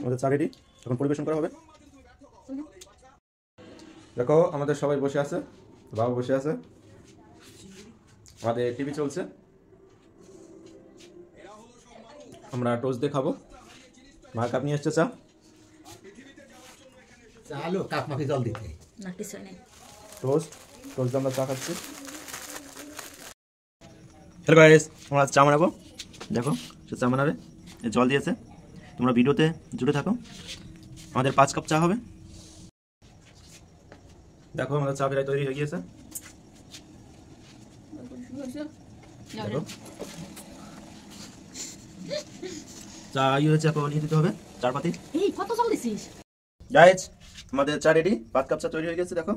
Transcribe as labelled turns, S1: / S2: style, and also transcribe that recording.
S1: আমাদের চা রেডি, এখন পরিবেশন করা হবে। দেখো আমাদের সবাই বসে আছে, বাবা বসে আছে, আমাদের টিভি চলছে, আমরা টোস্ট দিয়ে খাবো। মা কাপ নিয়ে এসছে চা,
S2: চালো কাপ মাখি জল দিতে
S3: না কিছু নেই।
S1: টোস্ট টোস্ট দিয়ে আমরা চা খাচ্ছি। হ্যালো গাইস, আমরা চা বানাবো। দেখো সে চা বানাবে, জল দিয়েছে। তোমরা ভিডিওতে জুড়ে থাকো। আমাদের 5 কাপ চা হবে। দেখো আমাদের চা প্রায় তৈরি হয়ে গিয়েছে। দেখো চা হয়েছে, এখন নিয়ে দিতে হবে চার পাতি।
S3: এই কত জল দিছিস?
S1: গাইস আমাদের চা রেডি, 5 কাপ চা তৈরি হয়ে গেছে। দেখো